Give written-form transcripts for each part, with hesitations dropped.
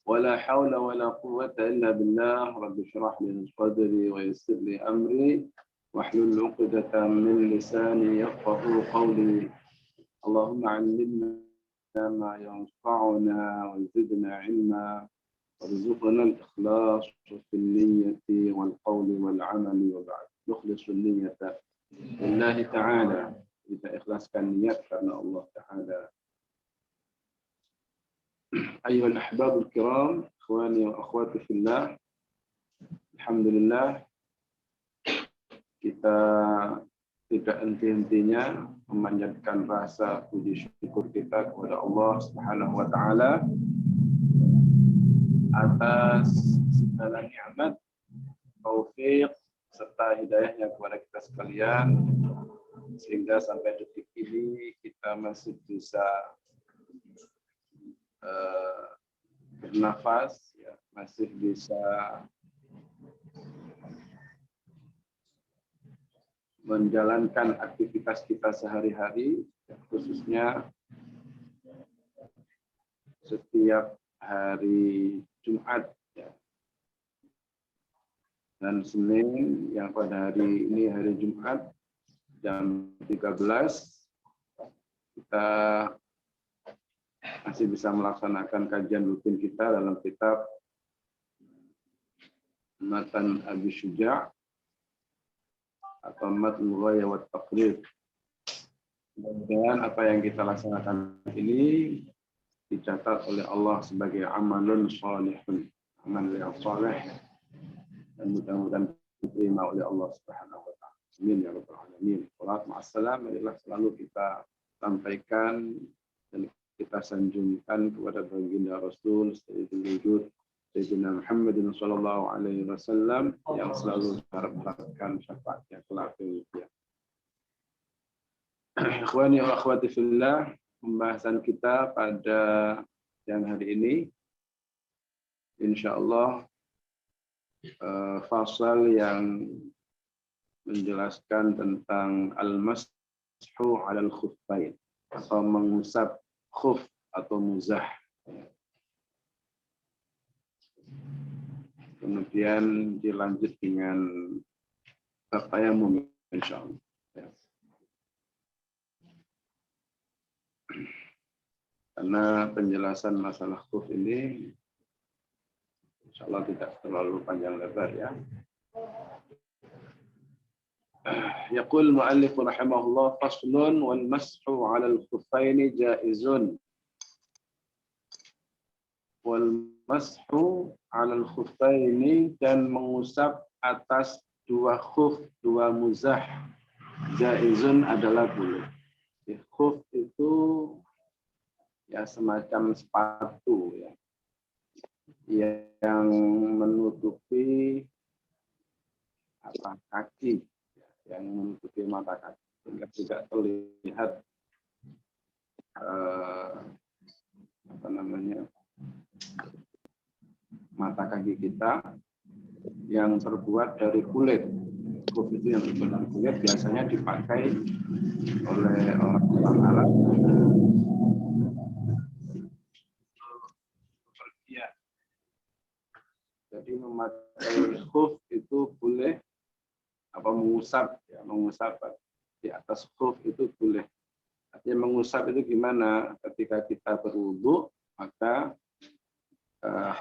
ولا حول ولا قوة إلا بالله. رب اشرح لي صدري ويسر لي أمري واحلل عقدة من لساني يفقه قولي. اللهم علمنا ما ينفعنا وزدنا علما وارزقنا الإخلاص في النية والقول والعمل. وبعد نخلص النية لله تعالى. Kita ikhlaskan niat karena Allah Ta'ala. Ayyuhal ahbabul kiram, ikhwani wa akhwati fillah. Alhamdulillah, kita tidak henti-hentinya memanjatkan rasa puji syukur kita kepada Allah Subhanahu wa Ta'ala atas segala nikmat, taufik serta hidayahnya kepada kita sekalian, sehingga sampai detik ini kita masih bisa bernafas, ya, masih bisa menjalankan aktivitas kita sehari-hari, khususnya setiap hari Jumat, ya, dan Senin, yang pada hari ini hari Jumat jam 13, kita masih bisa melaksanakan kajian rutin kita dalam kitab Matan Abi Syuja' atau Matnul Ghaya wa Taqrib. Mudah-mudahan apa yang kita laksanakan ini dicatat oleh Allah sebagai amalun shalihun, amal yang saleh, dan mudah-mudahan diterima oleh Allah Subhanahu wa Ta'ala. Amin ya rabbal alamin. Salawat ma'assalam adalah selalu kita sampaikan dan kita sanjungkan kepada baginda Rasul Sayyidul Wujud Sayyidina Muhammadin sallallahu alaihi wasallam yang selalu mengharapkan syafaatnya kelak di dunia. Ikhwani wa akhwati fillah, pembahasan kita pada siang hari ini insyaallah fasal yang menjelaskan tentang al-mashu 'alal khuffain atau mengusap khuf atau muzah. Kemudian dilanjut dengan tayamum insyaallah. Ya. Karena penjelasan masalah khuf ini insyaallah tidak terlalu panjang lebar, ya. Yaqul mu'allif rahimahullah faslun wal mashu 'alal khuffaini jaizun. Wal mashu 'alal khuffaini, dan mengusap atas dua khuf, dua muzah, jaizun adalah boleh. Khuf itu ya semacam sepatu, ya, yang menutupi kaki, yang menutupi mata kaki sehingga tidak terlihat mata kaki kita, yang terbuat dari kulit. Khuf itu yang terbuat dari kulit biasanya dipakai oleh orang Arab. Jadi memakai khuf itu boleh, apa mengusap, ya, mengusap di atas khuf itu boleh. Artinya mengusap itu gimana? Ketika kita berwudu, maka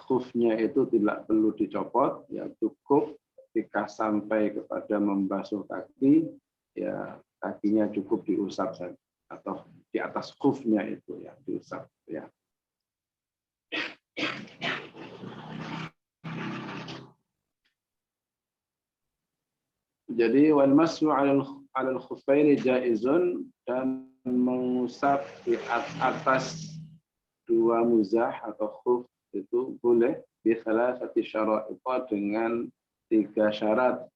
khufnya itu tidak perlu dicopot, ya cukup ketika sampai kepada membasuh kaki, ya kakinya cukup diusap saja, atau di atas khufnya itu ya diusap, ya. Jadi wal mashu 'alal khuffaini jaizun, dan mengusap di atas dua muzah atau khuf itu boleh bi thalathati syara'it, dengan 3 syarat.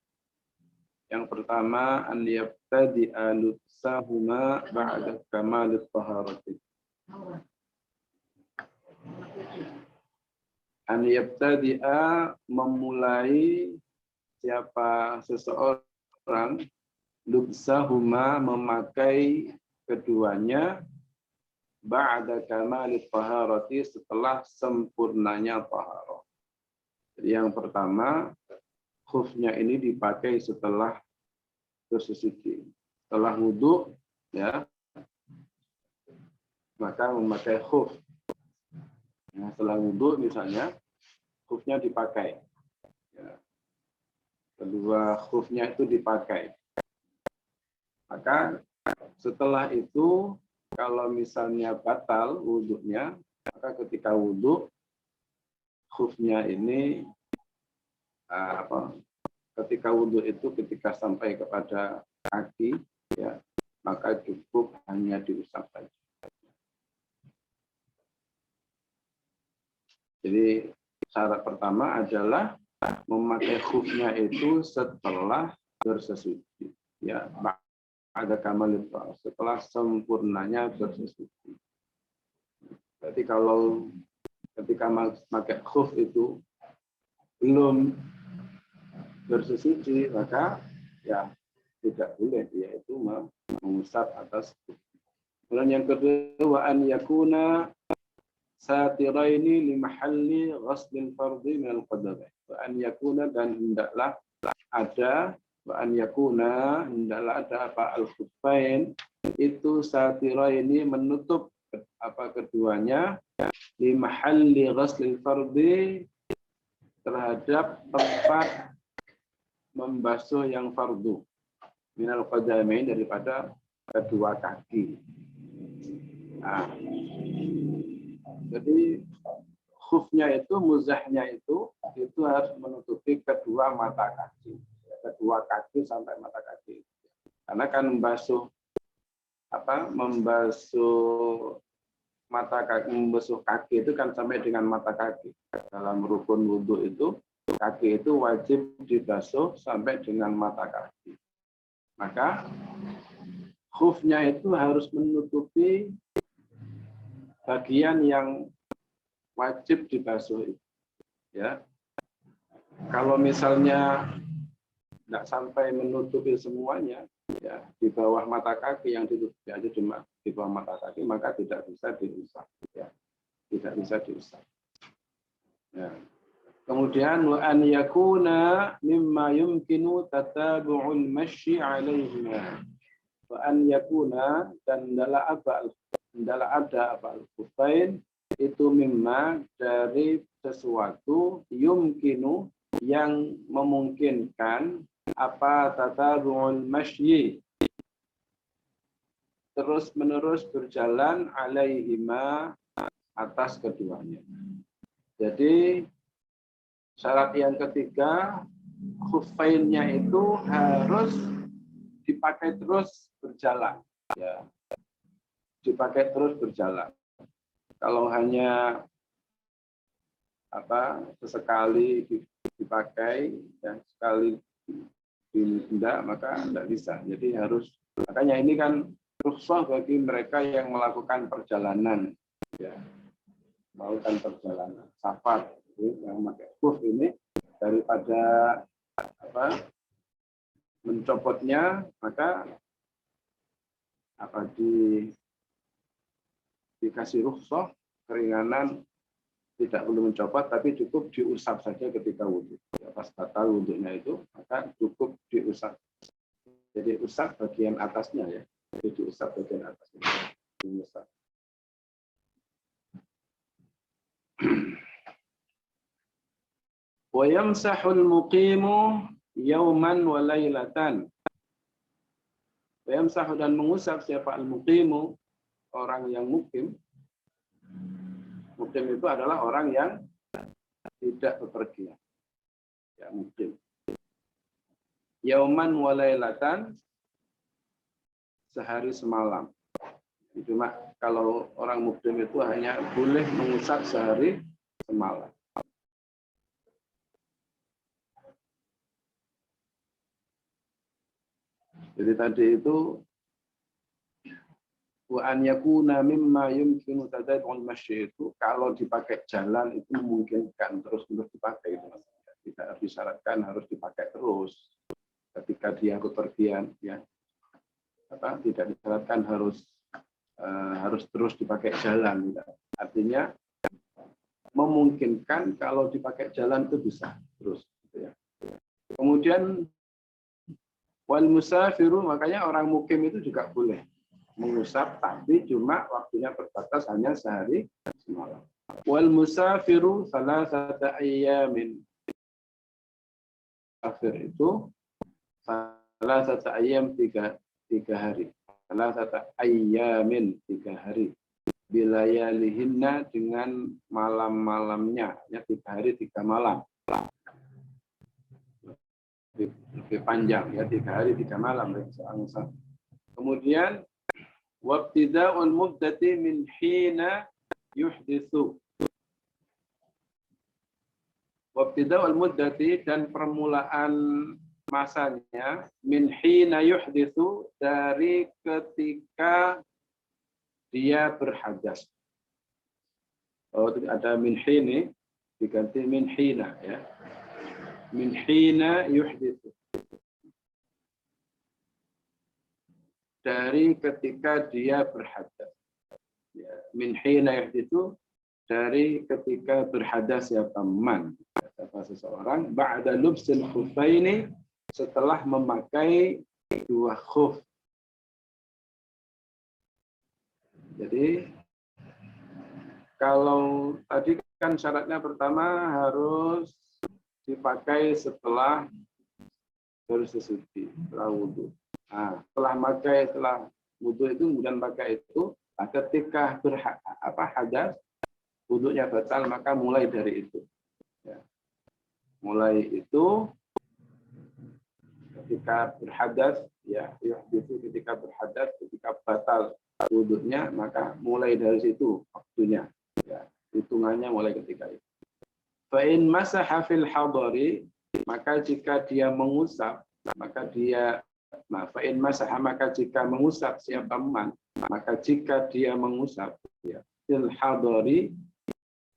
Yang pertama, an yabtadi'a lubsahuma ba'da kamalit taharati. An yabtadi'a, memulai siapa seseorang, lubsahuma, memakai keduanya ba'da kamalit taharati, setelah sempurnanya taharah. Jadi yang pertama, khufnya ini dipakai setelah bersuci. Setelah wudhu, ya, maka memakai khuf. Nah, setelah wudhu misalnya, khufnya dipakai. Ya. Kedua khufnya itu dipakai. Maka setelah itu, kalau misalnya batal wudhunya, maka ketika wudhu, khufnya ini ketika wudhu itu ketika sampai kepada kaki, ya, maka cukup hanya diusap saja. Jadi syarat pertama adalah memakai khufnya itu setelah bersesuci, ya, ada kamal itu setelah sempurnanya bersesuci. Berarti kalau ketika memakai khuf itu belum bersesuci, maka ya tidak boleh, yaitu mengusap atas. Kemudian yang kedua, wa an yakuna satiraini li mahalli ghaslil fardhi min al-qadamain. Wa an yakuna, dan hendaklah ada, wa an yakuna, hendaklah ada apa al-khuffain itu satiraini, menutup apa keduanya, li mahalli ghaslil fardhi, terhadap tempat membasuh yang fardu, minal qadamain, daripada kedua kaki. Nah, jadi khufnya itu, muzahnya itu harus menutupi kedua mata kaki, kedua kaki sampai mata kaki. Karena kan membasuh mata kaki, membasuh kaki itu kan sampai dengan mata kaki. Dalam rukun wudhu itu, kaki itu wajib dibasuh sampai dengan mata kaki. Maka khufnya itu harus menutupi bagian yang wajib dibasuh. Ya, kalau misalnya tidak sampai menutupi semuanya, ya, di bawah mata kaki, yang ditutupi aja cuma di bawah mata kaki, maka tidak bisa diusap. Ya, tidak bisa diusap. Ya. Kemudian wa an yakuna mimma yumkinu tatabu'ul masyi 'alaihima. Wa an yakuna, dan hendaklah ada al-khuffain itu mimma, dari sesuatu, yumkinu, yang memungkinkan apa tatabu'ul masyi, terus menerus berjalan, 'alaihima, atas keduanya. Jadi syarat yang ketiga, khuffainnya itu harus dipakai terus berjalan, ya, dipakai terus berjalan. Kalau hanya sesekali dipakai dan sekali tidak, maka tidak bisa. Jadi harus, makanya ini kan rukhsah bagi mereka yang melakukan perjalanan, ya, melakukan perjalanan safar, yang memakai khuf ini, daripada mencopotnya, maka dikasih rukhsah, keringanan, tidak perlu mencopot, tapi cukup diusap saja ketika wudhu. Ya, pas batal wudhunya itu, maka cukup diusap. Jadi usap bagian atasnya, ya. Jadi diusap bagian atasnya. Diusap. Wa yamsahul muqimu yauman wa lailatan. Wa yamsahu, dan mengusap siapa al-muqimu, orang yang mukim. Mukim itu adalah orang yang tidak bepergian. Ya, mukim. Yauman wa lailatan, sehari semalam. Cuma kalau orang mukim itu hanya boleh mengusap sehari semalam. Jadi tadi itu wa an yakuna mimma yumkinu tadabbul masyi, itu kalau dipakai jalan itu memungkinkan terus-menerus dipakai, itu maksudnya. Tidak disyaratkan harus dipakai terus ketika dia bepergian, ya. Tidak disyaratkan harus harus terus dipakai jalan. Artinya memungkinkan kalau dipakai jalan itu bisa terus. Gitu ya. Kemudian wal musafiru, makanya orang mukim itu juga boleh mengusap, tapi cuma waktunya terbatas hanya sehari semalam. Wal musafiru salasata ayyamin. Musafir itu salasata ayyam 3 hari. Salasata ayyamin 3 hari. Bilayalihinna dengan malam-malamnya, ya 3 hari 3 malam. Lebih panjang ya, 3 hari 3 malam. Kemudian wabtida'ul muddati min hina yuhditsu. Wabtida'ul muddati, dan permulaan masanya min hina yuhditsu, dari ketika dia berhadas. Oh, ada min hini diganti min hina ya. Min hina yuhditsu, dari ketika dia berhadas. Ya, min hina yuhditsu, dari ketika berhadas ya teman. Kata seseorang, ba'da lubsil khuffaini, setelah memakai 2 khuf. Jadi kalau tadi kan syaratnya pertama harus dipakai setelah bersesuci, setelah wudhu. Nah, setelah wudhu itu kemudian pakai itu, nah, ketika hadas, wudhunya batal, maka mulai dari itu. Ya. Mulai itu ketika berhadas, ya, itu ketika berhadas, ketika batal wudhunya, maka mulai dari situ waktunya. Ya, hitungannya mulai ketika itu. Fa'in masaha fil hadari, maka jika dia mengusap, maka dia fa'in masaha, maka jika mengusap siapa man, maka jika dia mengusap ya, fil hadari,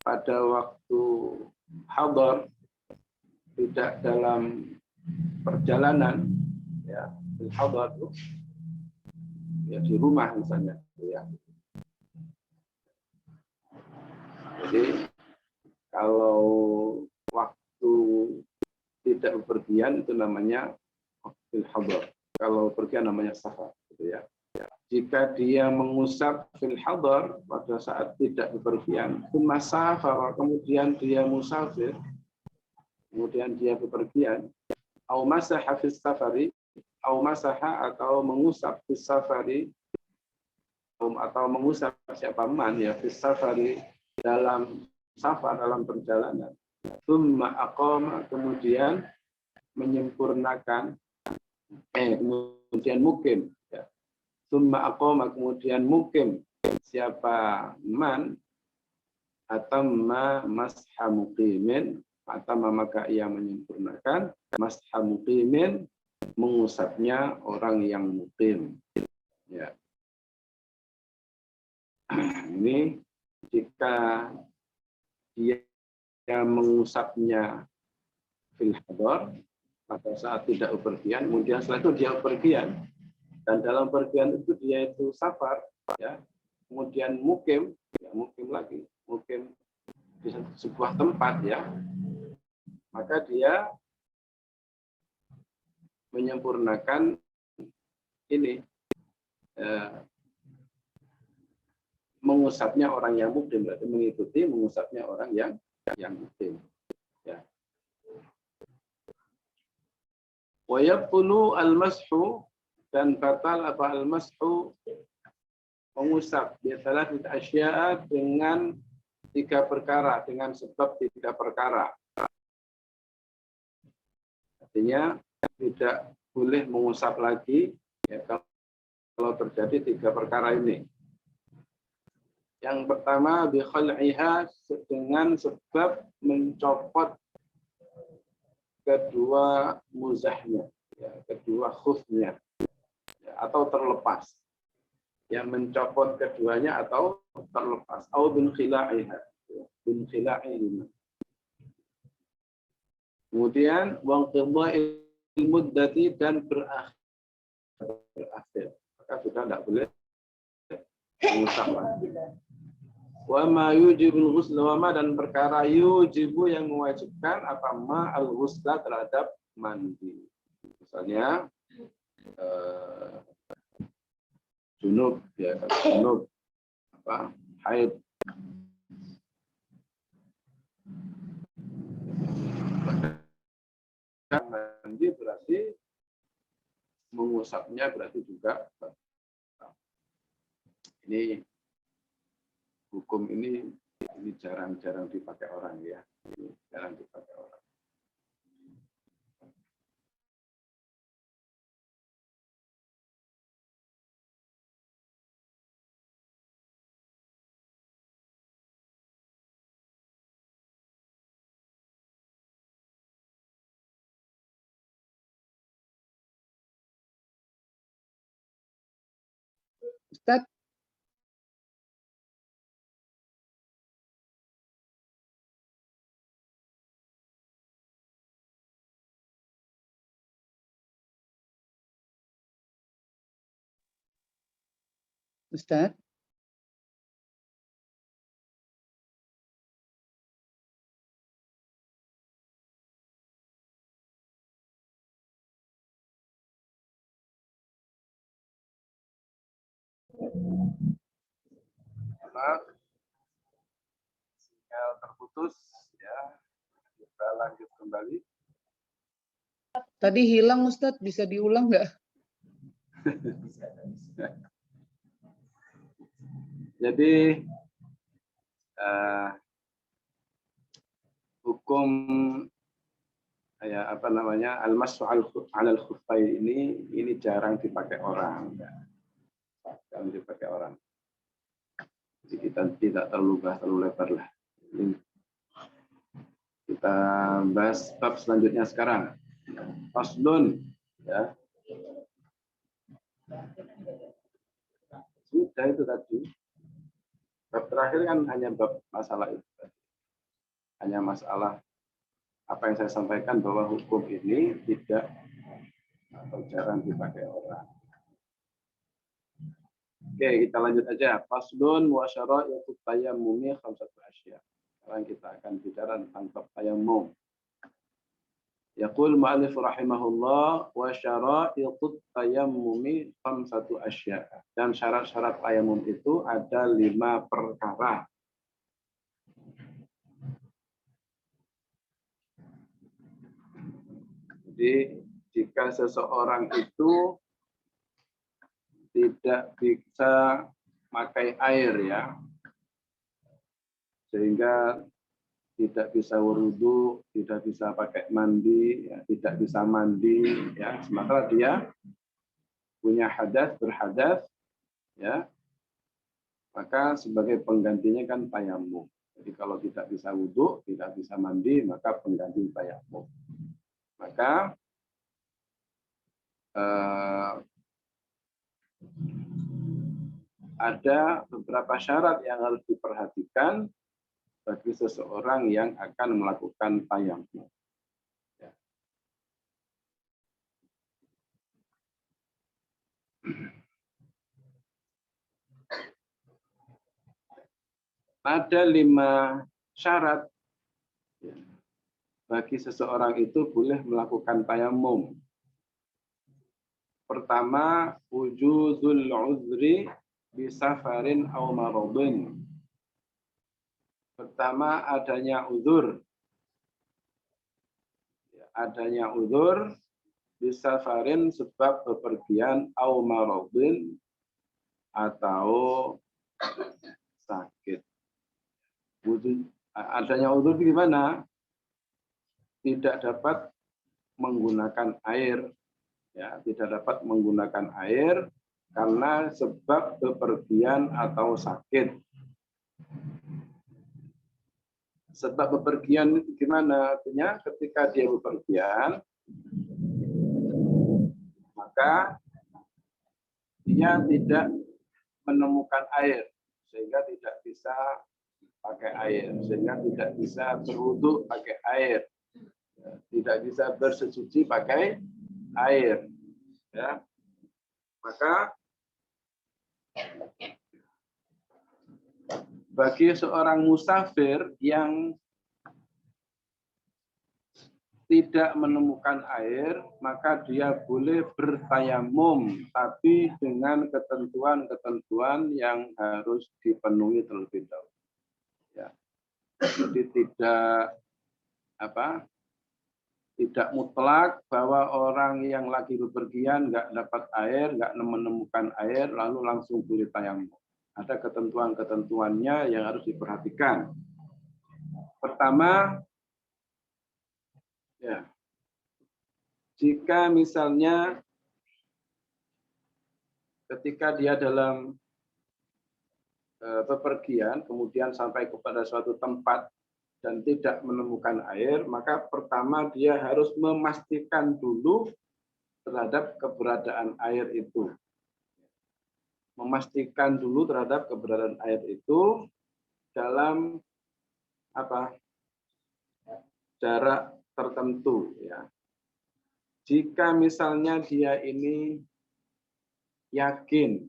pada waktu hadar, tidak dalam perjalanan, ya, fil hadar itu ya di rumah misalnya, ya. Jadi kalau waktu tidak bepergian itu namanya fil hadar. Kalau pergian namanya safar, gitu ya. Jika dia mengusap fil hadar pada saat tidak bepergian, safar, kemudian dia musafir, kemudian dia bepergian, au masaha fis safari, au masaha atau mengusap fis safari, atau mengusap siapa man ya fis safari, dalam safar, dalam perjalanan. Tsumma aqama, kemudian menyempurnakan, kemudian mukim. Ya. Tsumma aqama, kemudian mukim siapa man, atamma masha muqimin, atamma maka ia menyempurnakan, masha muqimin, mengusapnya orang yang mukim. Ya. Ini jika dia mengusapnya fil hadar pada saat tidak bepergian, kemudian setelah itu dia bepergian, dan dalam pergian itu dia itu safar, ya, kemudian mukim, ya, mukim lagi, mukim di sebuah tempat, ya, maka dia menyempurnakan ini, mengusapnya orang yang mukim, berarti mengikuti mengusapnya orang yang mukim. Ya. Wa yabtulu al-mashu, dan batal apa al-mashu, mengusap biasalah tidak asya'a, dengan 3 perkara, dengan sebab 3 perkara. Artinya tidak boleh mengusap lagi ya, kalau terjadi 3 perkara ini. Yang pertama bi khal'iha, dengan sebab mencopot kedua muzahnya, ya, kedua khufnya, ya, atau terlepas. Yang mencopot keduanya atau terlepas. Au bin khila'iha, bin khila'iha. Kemudian wang qidha'il muddati, dan berakhir. Maka sudah tidak boleh mengusap. Wa ma yujibul ghusl wa ma, dan perkara yujibu yang mewajibkan apa ma al-ghusla terhadap mandi. Misalnya junub ya, junub apa haid. Mandi berarti mengusapnya berarti juga. Ini hukum ini jarang-jarang dipakai orang ya. Ini jarang dipakai orang. Ustaz, Ustaz, Maaf, sinyal terputus ya. Kita lanjut kembali. tadi hilang Ustaz, bisa diulang nggak? Jadi hukum ya apa namanya al-mashu al khuffain ini jarang dipakai orang, ya. Jarang dipakai orang. Jadi kita tidak terlalu bahas terlalu lebar lah. Ini kita bahas bab selanjutnya sekarang. Faslun ya. Sudah itu tadi. Bab terakhir kan hanya bab masalah itu. Hanya masalah apa yang saya sampaikan bahwa hukum ini tidak atau jarang dipakai orang. Oke, kita lanjut aja. Faslun wa syara'itut tayammumi khamsatu asya. Sekarang kita akan bicara tentang bab tayammum. Yaqul mu'allif rahimahullah wa syara'itut tayammumi khamsatu asya. Dan syarat-syarat tayammum itu ada 5 perkara. Jadi jika seseorang itu tidak bisa pakai air ya, sehingga tidak bisa wudu, tidak bisa pakai mandi, ya, tidak bisa mandi, ya, maka dia punya hadas, berhadas, ya, maka sebagai penggantinya kan tayammum. Jadi kalau tidak bisa wudu, tidak bisa mandi, maka pengganti tayammum. Maka ada beberapa syarat yang harus diperhatikan bagi seseorang yang akan melakukan tayammum. Ya. Ada 5 syarat ya, bagi seseorang itu boleh melakukan tayammum. Pertama, wujudul uzri bisafarin aw maradin. Pertama, adanya uzur. Adanya uzur bisafarin sebab bepergian aw maradin atau sakit. Adanya uzur gimana? Tidak dapat menggunakan air, ya, tidak dapat menggunakan air karena sebab bepergian atau sakit. Sebab bepergian itu gimana? Artinya ketika dia bepergian, maka dia tidak menemukan air, sehingga tidak bisa pakai air, sehingga tidak bisa berwudu pakai air, tidak bisa bersesuci pakai air, ya. Maka bagi seorang musafir yang tidak menemukan air, maka dia boleh bertayamum, tapi dengan ketentuan-ketentuan yang harus dipenuhi terlebih dahulu. Ya. Jadi tidak mutlak bahwa orang yang lagi bepergian nggak dapat air, nggak menemukan air, lalu langsung boleh tayamum. Ada ketentuan-ketentuannya yang harus diperhatikan. Pertama, ya, jika misalnya ketika dia dalam bepergian, kemudian sampai kepada suatu tempat dan tidak menemukan air, maka pertama dia harus memastikan dulu terhadap keberadaan air itu. Memastikan dulu terhadap keberadaan air itu dalam jarak tertentu, ya. Jika misalnya dia ini yakin,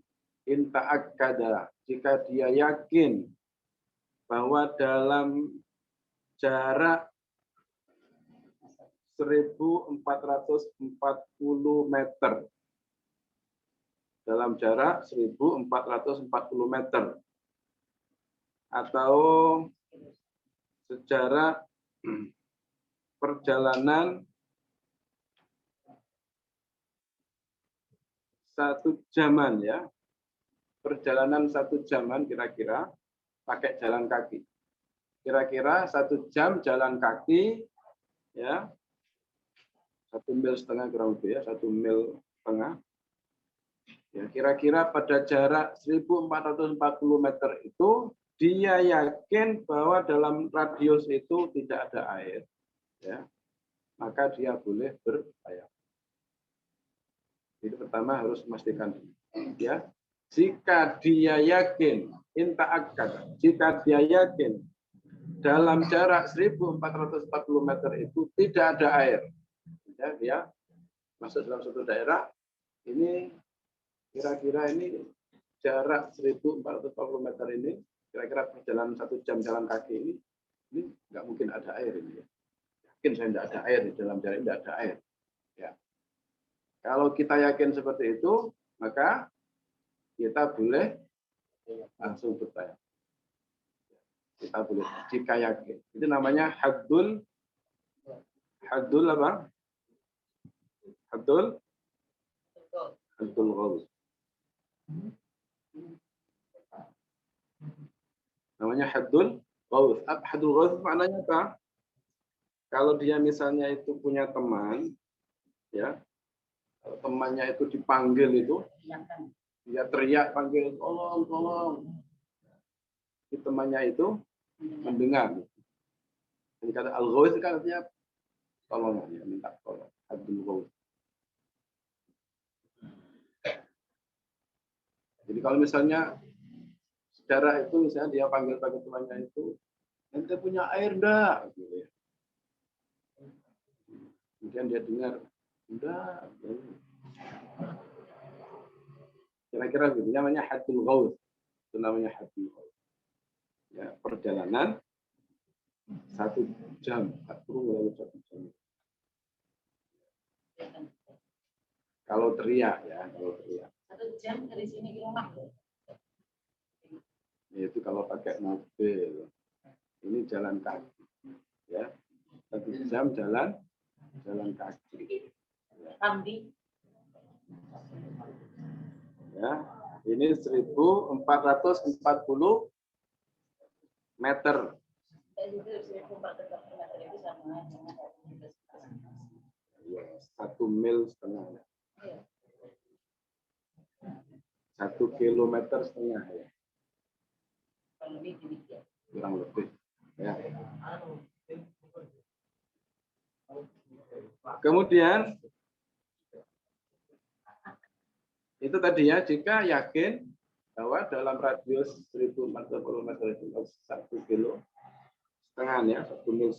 inta'akkada, jika dia yakin bahwa dalam jarak 1440 meter, dalam jarak 1440 meter, atau sejarah perjalanan 1 jaman, ya, perjalanan 1 jaman kira-kira pakai jalan kaki, kira-kira 1 jam jalan kaki, ya, 1,5 mil kurang lebih, ya, 1,5 mil, ya, kira-kira pada jarak 1440 meter itu dia yakin bahwa dalam radius itu tidak ada air, ya, maka dia boleh bertayamum. Itu pertama harus memastikan, ya. Jika dia yakin, inta'akkad, jika dia yakin dalam jarak 1440 meter itu tidak ada air, ya, dia masuk dalam suatu daerah, ini kira-kira ini jarak 1440 meter ini, kira-kira perjalanan 1 jam jalan kaki ini nggak mungkin ada air ini. Yakin saya tidak ada air di dalam jarak ini, tidak ada air. Ya. Kalau kita yakin seperti itu, maka kita boleh langsung bertayamum. Kita boleh jika yakin. Itu namanya haddul apa? Haddul ghaus. Namanya haddul ghaus. Haddul ghaus maknanya apa? Kalau dia misalnya itu punya teman, ya, kalau temannya itu dipanggil itu, dia teriak panggil tolong, tolong. Si temannya itu mendengar. Jadi kata al-ghaus kan artinya tolong, ya, minta tolong. Haddul ghaus. Jadi kalau misalnya sejarah itu, misalnya dia panggil temannya itu, ente punya air enggak? Gitu ya. Kemudian dia dengar, enggak. Kira-kira gitu, namanya haddul ghaus. Itu namanya haddul ghaus. Ya, perjalanan 1 jam, 1 jam. Kalau teriak, ya, kalau teriak. 1 jam dari sini ke rumah. Itu kalau pakai mobil. Ini jalan kaki, ya. 1 jam jalan kaki. Kambing. Ya, ini 1440 meter. 1,5 mil. 1,5 kilometer, ya. Kurang lebih. Ya. Kemudian itu tadi, ya, jika yakin bahwa dalam radius 1440 meter itu 1,5 kilo, ya, 1,5 mil.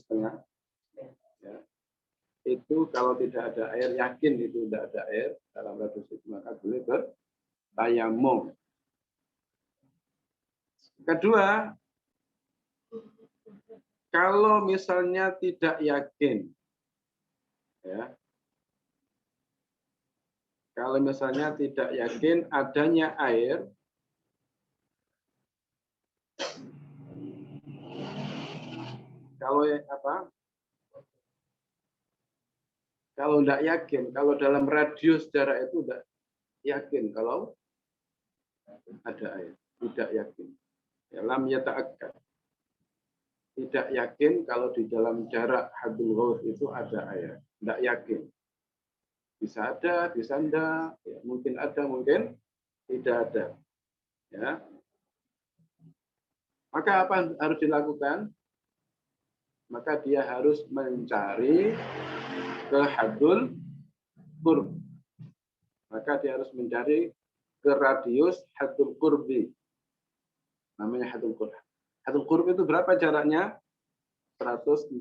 Ya. Itu kalau tidak ada air, yakin itu tidak ada air dalam radius itu, maka boleh bertayamum. Kedua, kalau misalnya tidak yakin, ya, kalau misalnya tidak yakin adanya air, kalau apa? Kalau tidak yakin, kalau dalam radius jarak itu tidak yakin kalau ada air, tidak yakin. Ya, lam yata'akkad. Tidak yakin kalau di dalam jarak hadul ghaus itu ada air, tidak yakin. Bisa ada, bisa enggak, ya, mungkin ada, mungkin tidak ada. Ya. Maka apa yang harus dilakukan? Maka dia harus mencari ke hadul qurb. Maka dia harus mencari ke radius hadul qurbi. Namanya hadul qurb. Hadul qurb itu berapa jaraknya? 144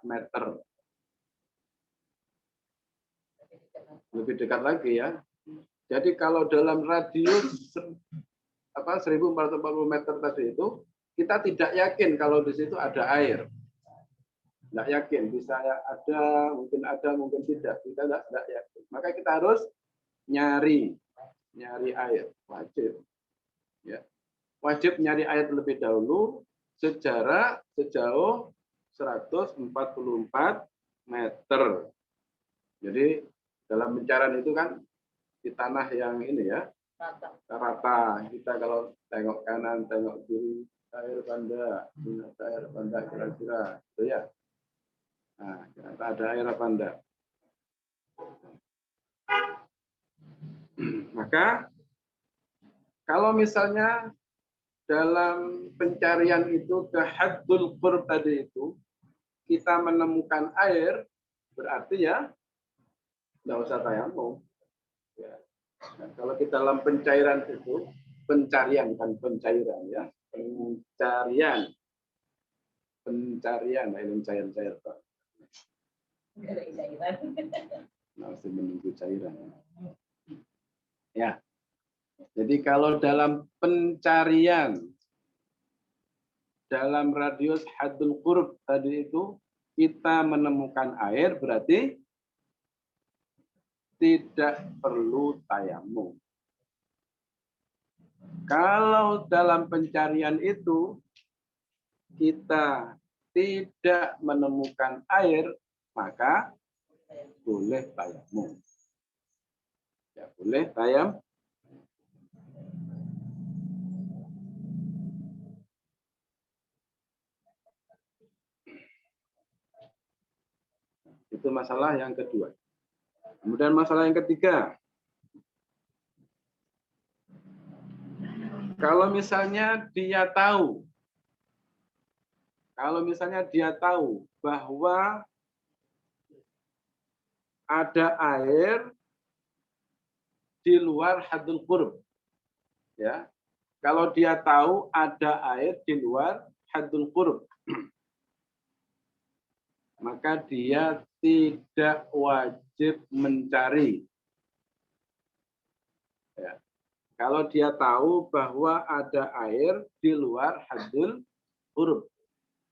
meter. Lebih dekat lagi ya. Jadi kalau dalam radius 1440 meter tadi itu, kita tidak yakin kalau di situ ada air. Tidak yakin, bisa ada, mungkin tidak. Kita tidak yakin. Maka kita harus nyari air, wajib. Ya. Wajib nyari air terlebih dahulu sejauh 144 meter. Jadi dalam pencarian itu kan di tanah yang ini ya, rata. Kita kalau tengok kanan, tengok kiri, air banda, air banda kira-kira, itu ya. Nah, ada air apa enggak? Maka kalau misalnya dalam pencarian itu ke haddul qurb tadi itu kita menemukan air, berarti ya enggak usah tayamum. Ya. Nah, kalau kita dalam pencairan itu, pencarian bukan pencairan ya, pencarian, ini cair-cair Pak. Masih menunggu cairan. Ya. Jadi kalau dalam pencarian dalam radius hadul qurb tadi itu kita menemukan air, berarti tidak perlu tayamum. Kalau dalam pencarian itu kita tidak menemukan air, maka boleh tayamum. Ya, boleh tayamum. Itu masalah yang kedua. Kemudian masalah yang ketiga. Kalau misalnya dia tahu bahwa ada air di luar hadul qurb. Ya. Kalau dia tahu ada air di luar hadul qurb, maka dia tidak wajib mencari. Ya. Kalau dia tahu bahwa ada air di luar hadul qurb,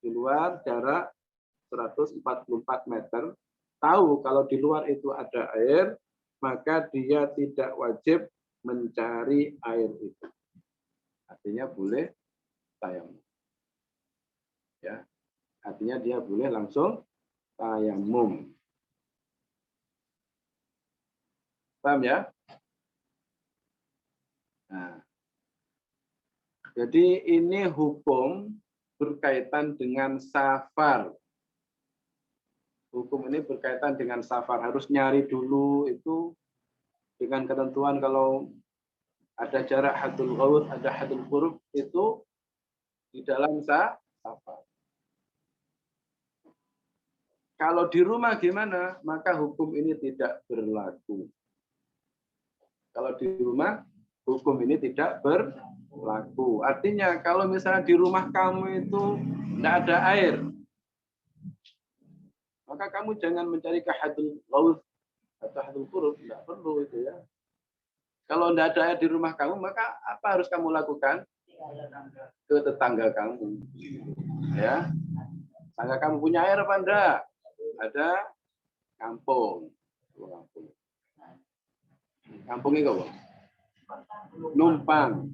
di luar jarak 144 meter, tahu kalau di luar itu ada air, maka dia tidak wajib mencari air itu. Artinya boleh tayamum. Ya. Artinya dia boleh langsung tayamum. Paham ya? Nah, jadi ini hukum berkaitan dengan safar. Hukum ini berkaitan dengan safar. Harus nyari dulu itu dengan ketentuan kalau ada jarak hadul ghaus, ada hadul qurb itu di dalam safar. Kalau di rumah gimana? Maka hukum ini tidak berlaku. Kalau di rumah hukum ini tidak berlaku. Artinya kalau misalnya di rumah kamu itu tidak ada air, maka kamu jangan mencari ke hadul ghaus atau hadul qurb, tidak perlu itu ya. Kalau tidak ada air di rumah kamu, maka apa harus kamu lakukan? Ke tetangga kamu. Ya. Tangga kamu punya air apa enggak? Ada kampung. Kampung itu apa? Numpang.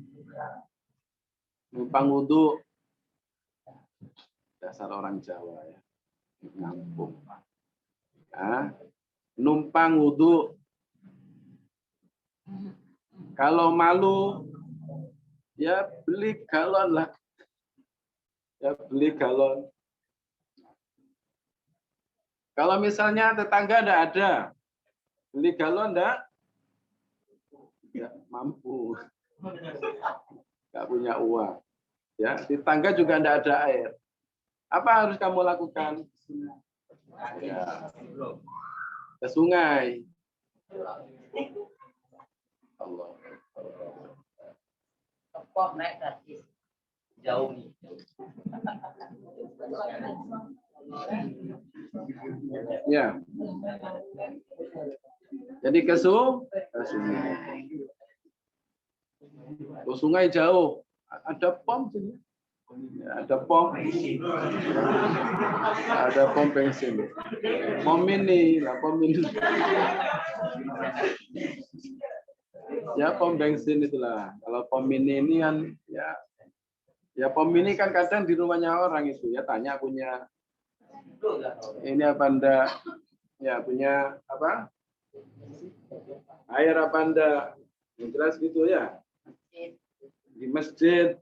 Numpang wudhu. Dasar orang Jawa ya. Kampung. Nah, numpang wudhu. Kalau malu, ya beli galon lah. Ya beli galon. Kalau misalnya tetangga enggak ada, beli galon enggak? Enggak mampu. Enggak punya uang. Ya, di tangga juga enggak ada air. Apa harus kamu lakukan? Ya, ke sungai. Allah. Tepok naik gratis. Jauh nih. Ya. Jadi ke sungai. Ke sungai jauh. Ada pom sini. Ya, ada pom. Ada pom bensin. Pom mini, lah pom mini. Ya pom bensin itulah. Kalau pom mini ini kan ya pom mini kan kadang di rumahnya orang itu ya tanya punya ini apa enggak? Ya punya apa? Air apa enggak? Yang jelas gitu ya. Di masjid.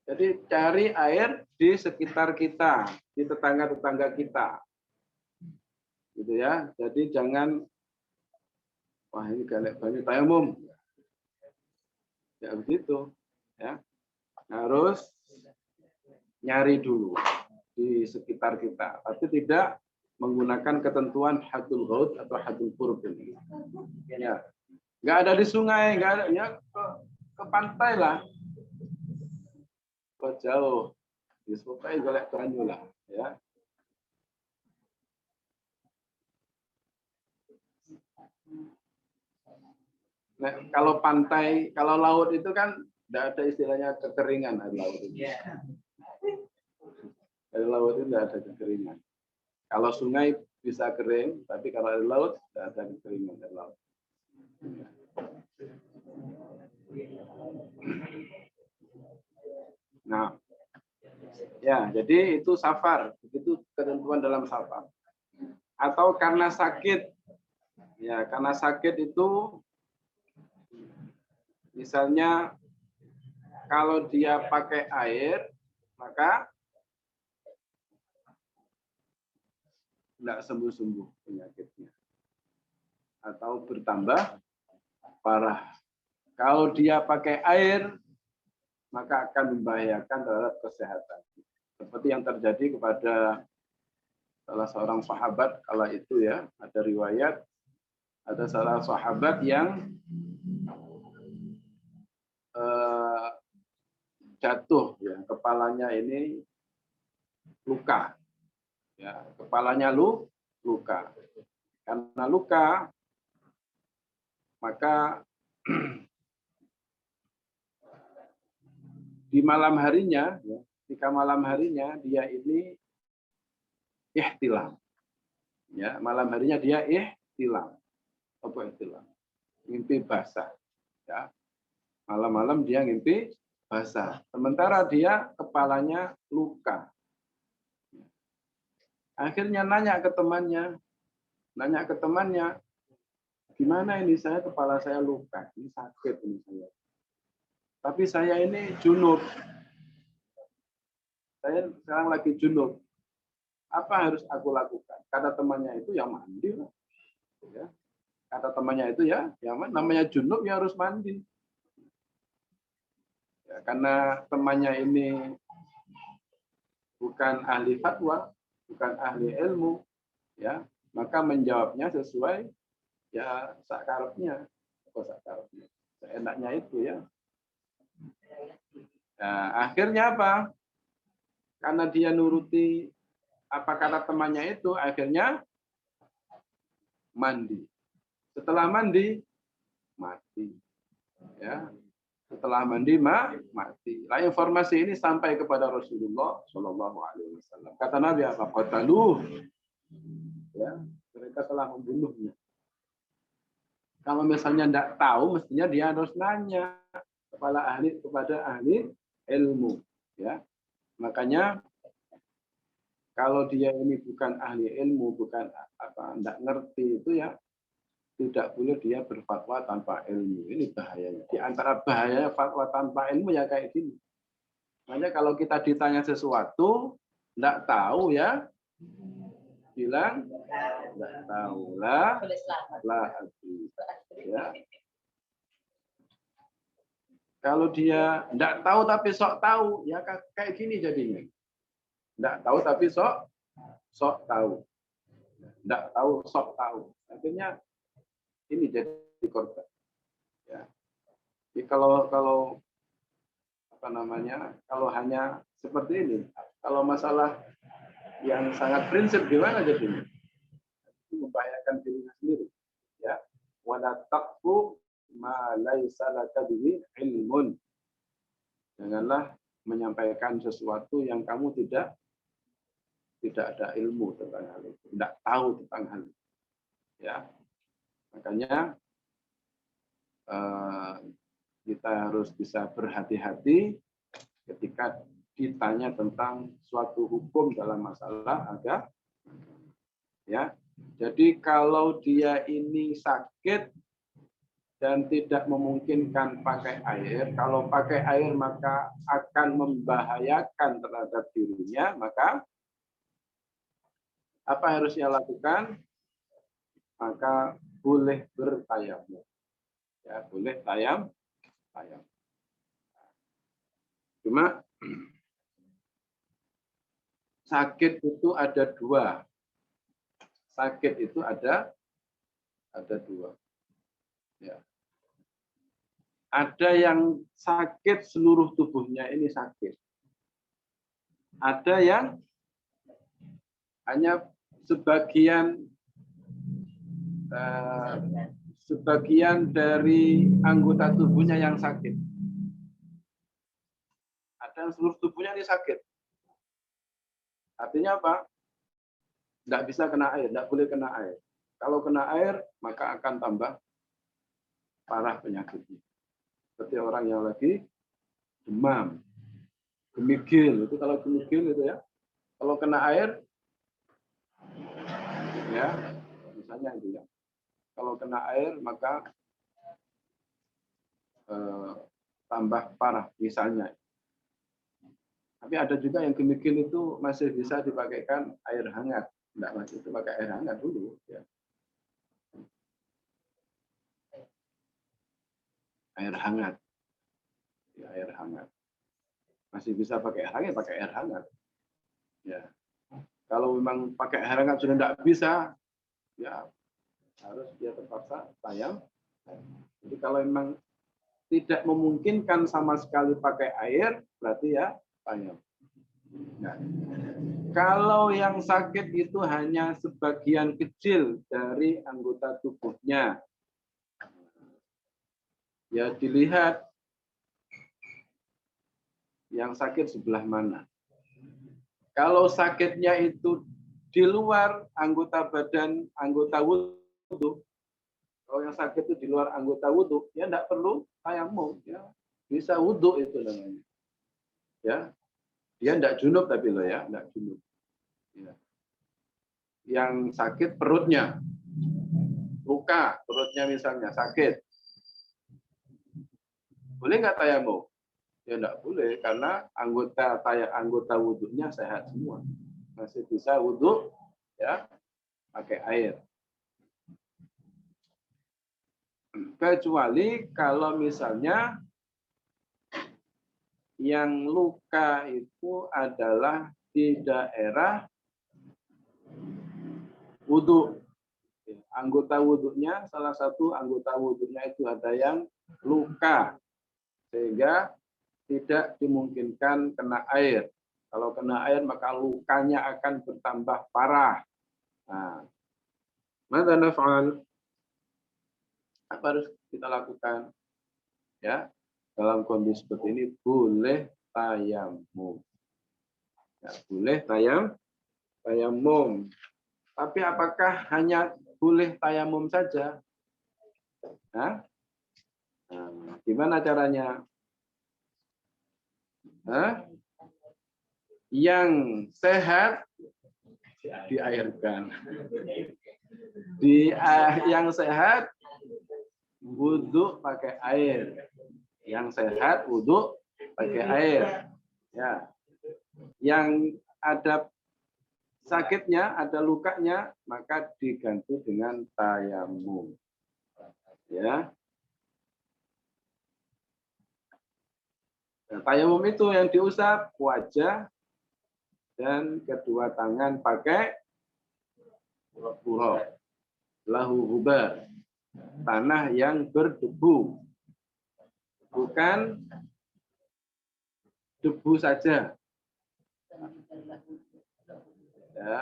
Jadi cari air di sekitar kita, di tetangga-tetangga kita. Gitu ya. Jadi jangan wah ini galak banyak tayamum. Ya begitu, ya. Harus nyari dulu di sekitar kita, tapi tidak menggunakan ketentuan hadul ghaut atau hadul qurb. Ya. Enggak ada di sungai, enggak ada ya ke pantai lah. Kok jauh. Di sungai galak banyak lah, ya. Nah, kalau pantai, kalau laut itu kan tidak ada istilahnya kekeringan air laut itu. Air laut itu tidak ada kekeringan. Kalau sungai bisa kering, tapi kalau air laut tidak ada kekeringan air laut. Nah, ya jadi itu safar, itu ketentuan dalam safar. Atau karena sakit, ya karena sakit itu misalnya kalau dia pakai air, maka tidak sembuh-sembuh penyakitnya. Atau bertambah parah. Kalau dia pakai air, maka akan membahayakan terhadap kesehatan. Seperti yang terjadi kepada salah seorang sahabat kala itu ya, ada riwayat, ada salah sahabat yang jatuh ya, kepalanya ini luka. Ya, kepalanya luka. Karena luka maka di malam harinya ya, ketika malam harinya dia ini ihtilam. Ya, malam harinya dia ihtilam. Apa ihtilam? Mimpi basah. Ya. Malam-malam dia ngimpi basah. Sementara dia kepalanya luka. Akhirnya nanya ke temannya, gimana ini saya kepala saya luka, ini sakit ini saya. Tapi saya ini junub. Saya sekarang lagi junub. Apa harus aku lakukan? Kata temannya itu ya mandi lah. Ya. Kata temannya itu ya namanya junub ya harus mandi. Ya, karena temannya ini bukan ahli fatwa, bukan ahli ilmu, ya maka menjawabnya sesuai ya sakarepnya, seenaknya itu ya. Nah, akhirnya apa? Karena dia nuruti apa kata temannya itu, akhirnya mandi. Setelah mandi, mati. Ya, Setelah mandi mati. Nah, informasi ini sampai kepada Rasulullah Shallallahu Alaihi Wasallam. Kata Nabi apa? Qataluh. Ya, mereka telah membunuhnya. Kalau misalnya tidak tahu, mestinya dia harus nanya kepada ahli ilmu. Ya, makanya kalau dia ini bukan ahli ilmu, bukan tidak ngerti itu ya, tidak boleh dia berfatwa tanpa ilmu. Ini bahayanya. Di antara bahayanya fatwa tanpa ilmu ya kayak gini. Makanya kalau kita ditanya sesuatu, tidak tahu ya, bilang tidak tahu lah. Ya. Kalau dia tidak tahu tapi sok tahu, ya kayak gini jadinya. Tidak tahu tapi sok tahu. Tidak tahu sok tahu. Akhirnya ini jadi korban. Ya. Jadi kalau apa namanya, kalau hanya seperti ini, kalau masalah yang sangat prinsip gimana jadinya? Itu membahayakan dirinya sendiri. Ya, wala taqfu ma laisa laka bihi ilmun. Janganlah menyampaikan sesuatu yang kamu tidak ada ilmu tentang hal itu, tidak tahu tentang hal itu. Ya. Makanya kita harus bisa berhati-hati ketika ditanya tentang suatu hukum dalam masalah agama. Ya, jadi kalau dia ini sakit dan tidak memungkinkan pakai air, kalau pakai air maka akan membahayakan terhadap dirinya, maka apa yang harus dia lakukan? Maka boleh bertayamum. Ya, boleh tayamum. Cuma sakit itu ada dua. Sakit itu ada dua. Ya. Ada yang sakit seluruh tubuhnya ini sakit. Ada yang hanya sebagian dari anggota tubuhnya yang sakit. Ada yang seluruh tubuhnya ini sakit. Artinya apa? Tidak bisa kena air, tidak boleh kena air. Kalau kena air, maka akan tambah parah penyakitnya. Seperti orang yang lagi demam, gemigil. Itu kalau gemigil itu ya, kalau kena air, ya, misalnya itu ya. Kalau kena air, maka tambah parah, misalnya. Tapi ada juga yang gemigil itu masih bisa dipakaikan air hangat. Tidak masih itu pakai air hangat dulu. Ya. Air hangat. Ya, air hangat. Masih bisa pakai air hangat. Ya. Kalau memang pakai air hangat sudah tidak bisa, ya harus dia terpaksa tayamum. Jadi kalau memang tidak memungkinkan sama sekali pakai air, berarti ya tayamum. Nah, kalau yang sakit itu hanya sebagian kecil dari anggota tubuhnya, ya dilihat yang sakit sebelah mana. Kalau sakitnya itu di luar anggota badan, anggota wudhu, kalau yang sakit itu di luar anggota wudhu, ya tidak perlu tayamum, ya bisa wudhu itu namanya. Ya, dia tidak junub tapi loh ya, tidak junub. Ya. Yang sakit perutnya, luka perutnya misalnya sakit, boleh nggak tayamum? Ya tidak boleh karena anggota wudhunya sehat semua, masih bisa wudhu ya pakai air. Kecuali kalau misalnya yang luka itu adalah di daerah wudhu. Anggota wudhunya, salah satu anggota wudhunya itu ada yang luka. Sehingga tidak dimungkinkan kena air. Kalau kena air maka lukanya akan bertambah parah. Nah, maka naf'al. Apa harus kita lakukan? Ya, dalam kondisi seperti ini boleh tayamum. Ya, boleh tayamum. Tapi apakah hanya boleh tayamum saja? Nah, gimana caranya? Yang sehat diairkan. Yang sehat wudhu pakai air. Yang sehat wudhu pakai air. Ya. Yang ada sakitnya, ada lukanya, maka diganti dengan tayamum. Ya. Nah, tayamum itu yang diusap wajah dan kedua tangan pakai turab. Lahu hubar. Tanah yang berdebu. Bukan debu saja. Ya.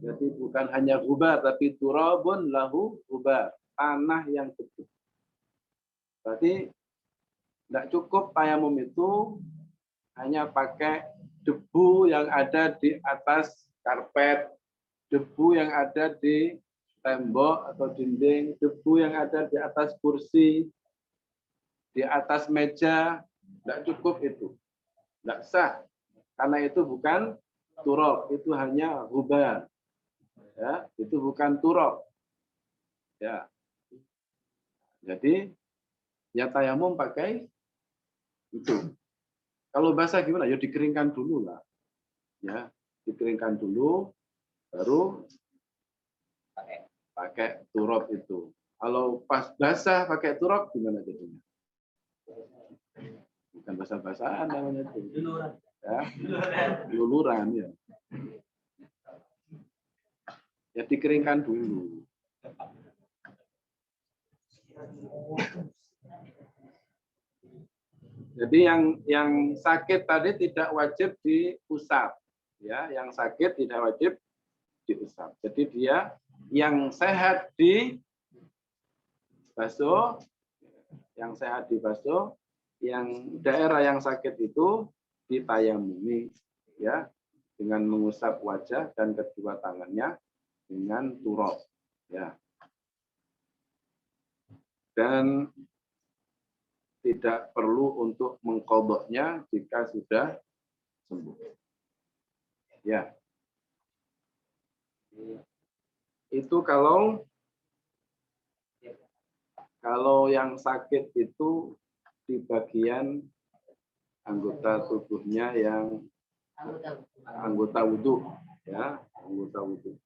Jadi bukan hanya hubar, tapi turabun lahu hubar. Tanah yang debu. Berarti tidak cukup tayamum itu hanya pakai debu yang ada di atas karpet, debu yang ada di tembok atau dinding, debu yang ada di atas kursi, di atas meja, tidak cukup itu. Tidak sah. Karena itu bukan turab, itu hanya hubar. Ya, itu bukan turab. Ya. Jadi ya tayamum pakai itu. Kalau basah gimana? Ya dikeringkan dulu lah. Ya, dikeringkan dulu, baru pakai turab itu. Kalau pas basah pakai turab gimana jadinya? Bukan basah-basahan namanya itu. Ya, luluran ya. Ya dikeringkan dulu. Jadi yang sakit tadi tidak wajib diusap, ya. Yang sakit tidak wajib diusap. Jadi dia yang sehat dibasuh, yang sehat dibasuh, yang daerah yang sakit itu ditayamumi, ya, dengan mengusap wajah dan kedua tangannya dengan turab, ya. Dan tidak perlu untuk mengqadha'nya jika sudah sembuh. Ya. Itu kalau yang sakit itu di bagian anggota tubuhnya yang anggota wudhu, ya, anggota wudhu.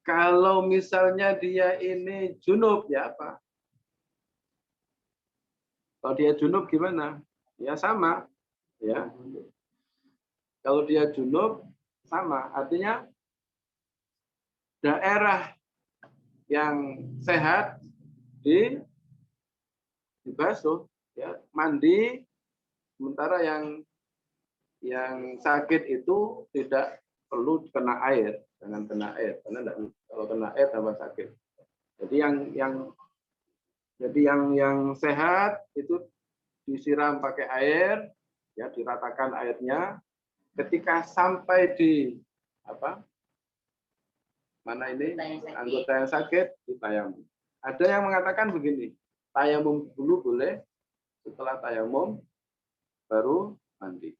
Kalau misalnya dia ini junub, ya apa? Kalau dia junub gimana? Ya sama, ya. Kalau dia junub sama, artinya daerah yang sehat dibasuh, ya, mandi. Sementara yang sakit itu tidak perlu kena air, jangan kena air, karena kalau kena air tambah sakit. Jadi yang sehat itu disiram pakai air, ya, diratakan airnya. Ketika sampai di mana ini anggota yang sakit, ditayamum. Ada yang mengatakan begini, tayamum dulu boleh, setelah tayamum baru mandi.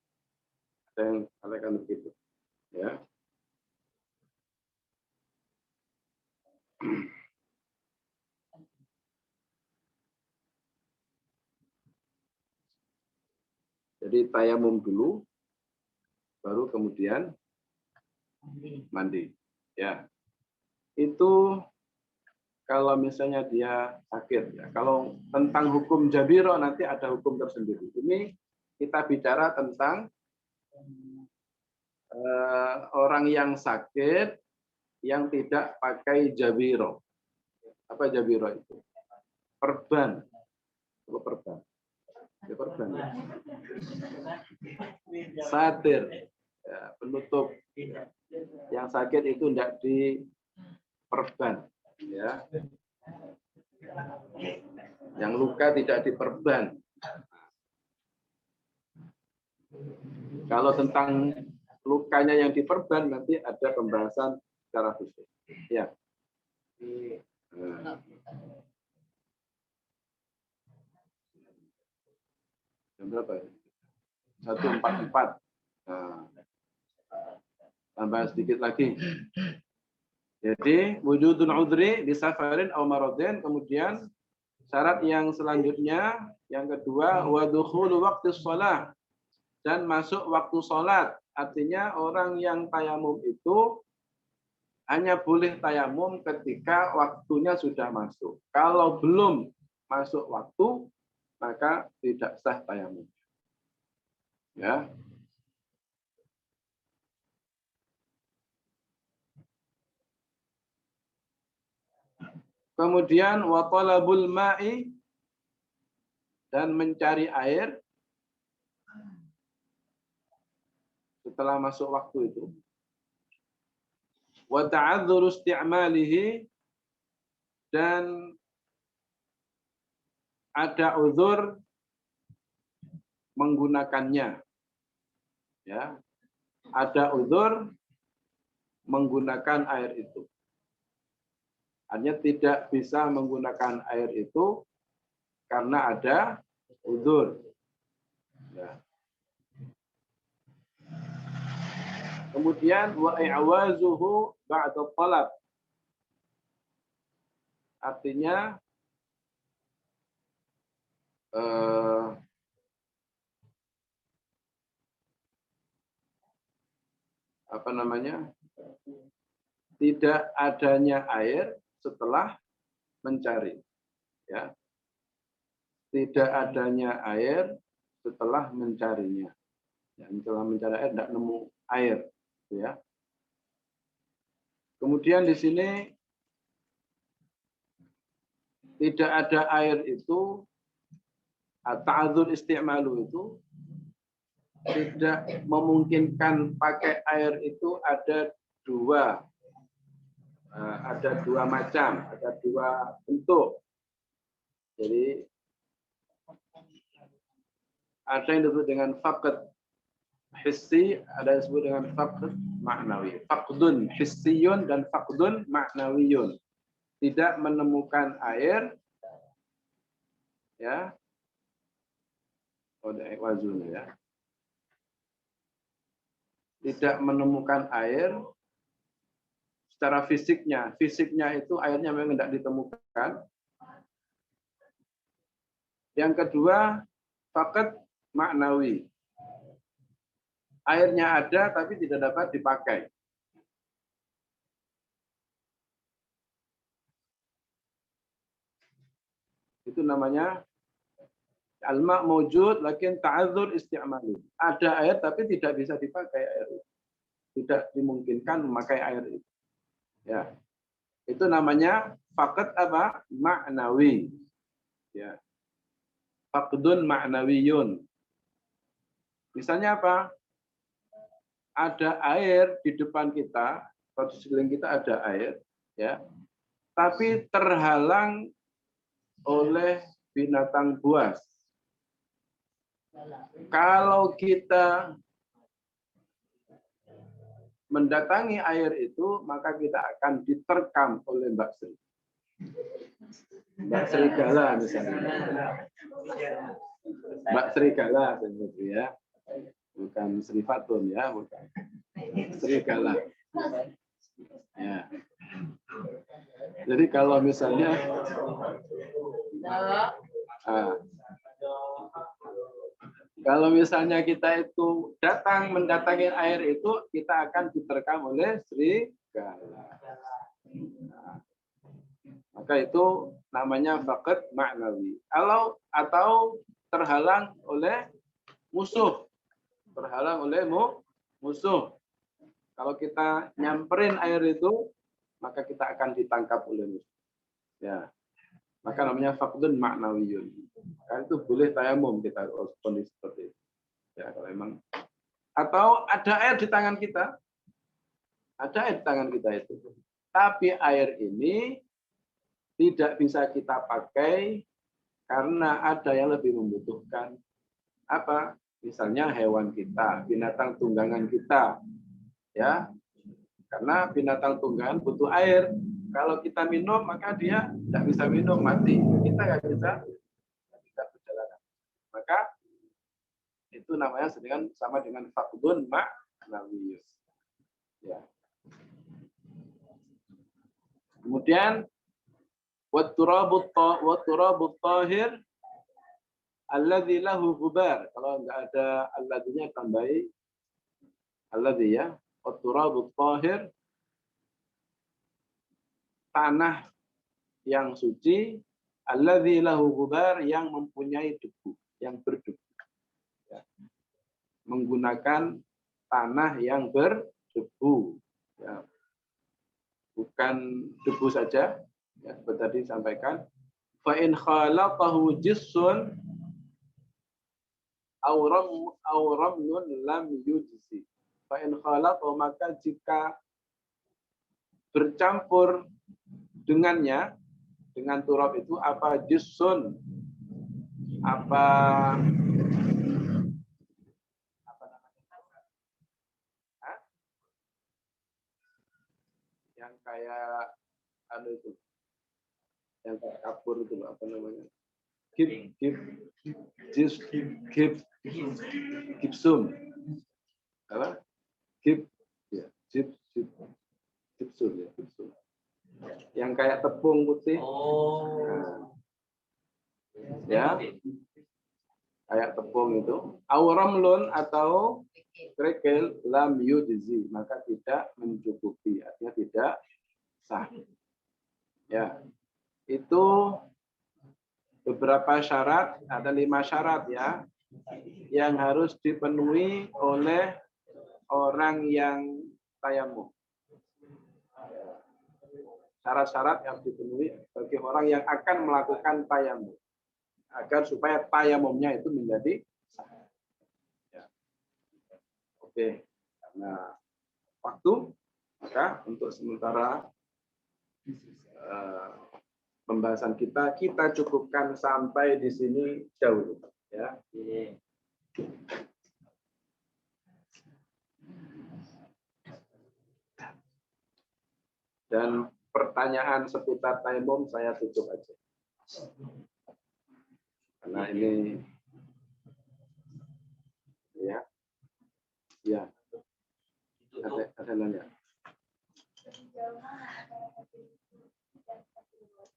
Ada yang mengatakan begitu, ya. Jadi tayamum dulu, baru kemudian mandi. Ya, itu kalau misalnya dia sakit. Ya. Kalau tentang hukum jabiro nanti ada hukum tersendiri. Ini kita bicara tentang orang yang sakit yang tidak pakai jabiro. Apa jabiro itu? Perban. Apa perban? Ya, perban. Ya. Satir. Ya, penutup. Yang sakit itu tidak diperban, ya. Yang luka tidak diperban. Kalau tentang lukanya yang diperban nanti ada pembahasan secara khusus. Ya. Nah. Jam berapa ya? 1:44. Nah. Tambah sedikit lagi. Jadi wujudul udhri di safarin aw maradin, kemudian syarat yang selanjutnya yang kedua wa dukhulu waqti shalah, dan masuk waktu sholat. Artinya orang yang tayamum itu hanya boleh tayamum ketika waktunya sudah masuk. Kalau belum masuk waktu, maka tidak sah tayamum. Ya. Kemudian wa talabul ma'i, dan mencari air setelah masuk waktu itu. Wa ta'adzuru isti'malihi, dan ada uzur menggunakannya. Ya. Ada uzur menggunakan air itu. Artinya tidak bisa menggunakan air itu karena ada uzur. Ya. Kemudian wa i'wazuhu ba'da talab. Artinya apa namanya? Tidak adanya air setelah mencari. Ya. Tidak adanya air setelah mencarinya. Ya, setelah mencari air tidak nemu air, ya. Kemudian di sini tidak ada air itu, ta'adzur isti'malu itu tidak memungkinkan pakai air itu ada dua macam, ada dua bentuk. Jadi ada yang disebut dengan faqd hissi, ada yang disebut dengan faqd maknawi. Faqdun hissiyun dan faqdun maknawiyun. Tidak menemukan air, ya. Ya. Tidak menemukan air secara fisiknya. Fisiknya itu airnya memang tidak ditemukan. Yang kedua, faqd maknawi. Airnya ada tapi tidak dapat dipakai. Itu namanya al-ma' mawjud lakin ta'adzur isti'malu. Ada air tapi tidak bisa dipakai air itu. Tidak dimungkinkan memakai air itu. Ya. Itu namanya faqd apa? Ma'nawi. Ya. Faqdun ma'nawiyun. Misalnya apa? Ada air di depan kita, atau di sekeliling kita ada air, ya. Tapi terhalang oleh binatang buas. Kalau kita mendatangi air itu, maka kita akan diterkam oleh Mbak Sri. Mbak Serigala misalnya. Mbak Serigala, ya. Bukan Sri Fatun, ya, bukan. Serigala. Ya. Jadi kalau misalnya kalau misalnya kita itu mendatangi air itu, kita akan diterkam oleh serigala. Nah, maka itu namanya faqd ma'nawi. Atau terhalang oleh musuh. Terhalang oleh musuh. Kalau kita nyamperin air itu, maka kita akan ditangkap oleh musuh. Ya. Maka namanya faqdun ma'nawiyun. Karena itu boleh tayamum kita kondisi seperti itu. Ya, kalau memang. Atau ada air di tangan kita. Ada air di tangan kita itu. Tapi air ini tidak bisa kita pakai karena ada yang lebih membutuhkan. Apa? Misalnya hewan kita, binatang tunggangan kita. Ya. Karena binatang tunggangan butuh air. Kalau kita minum, maka dia tidak bisa minum, mati. Kita nggak bisa perjalanan. Maka itu namanya sama dengan faqdun ma'nawiyus. Ya. Kemudian watturabut tahir alladzi lahu ghubar. Kalau enggak ada alladzinya tambahi alladzi ya. Watturabut tahir, tanah yang suci, alladzi lahu ghubar, yang mempunyai debu, yang berdebu. Ya. Menggunakan tanah yang berdebu. Ya. Bukan debu saja, ya, seperti tadi disampaikan. Fa in khalaqahu jissun aw ramlun lam yujzi. Fa in khalaqahu, maka jika bercampur dengannya, dengan turab itu apa jissun, apa yang kayak itu, yang kayak kapur itu apa namanya? Gipsum. Apa? Gipsum ya, gipsum. Yang kayak tepung putih. Nah, ya. Kayak tepung itu. Auramlun atau kerikil lam yujzi, maka tidak mencukupi, artinya tidak sah. Ya. Itu beberapa syarat, ada 5 syarat ya, yang harus dipenuhi oleh orang yang tayamum. Syarat-syarat yang dipenuhi bagi orang yang akan melakukan tayamum, agar supaya tayamumnya itu menjadi sah. Ya. Oke, karena waktu, maka untuk sementara pembahasan kita cukupkan sampai di sini dahulu, ya. Dan pertanyaan seputar tayamum saya tutup aja. Karena ini ya. Ada nanya.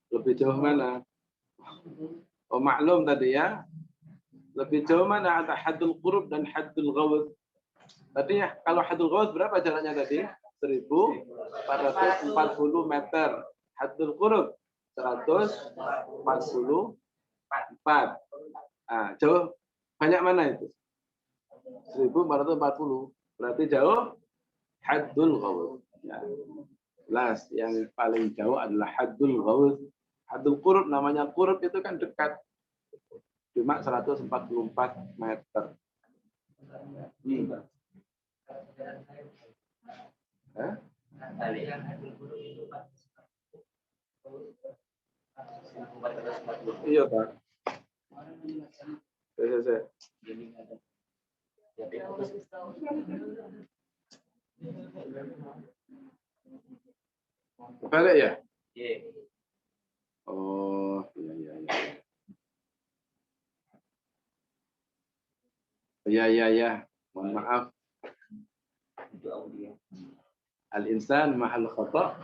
Lebih jauh mana? Oh, maklum tadi ya. Lebih jauh mana? Ada haddul qurub dan haddul ghawth. Tadi ya, kalau haddul ghawth berapa jaraknya tadi? 1440 meter. Haddul qurub 144. Nah, jauh banyak mana itu? 1440. Berarti jauh haddul ghawth. Ya. Jelas, yang paling jauh adalah haddul ghawth. Haddul qurub, namanya qurub itu kan dekat. Cuma 144 meter. Iya, Pak. Saya. Balik ya? Oh, iya. Mohon maaf. Al-insan mahal khata'.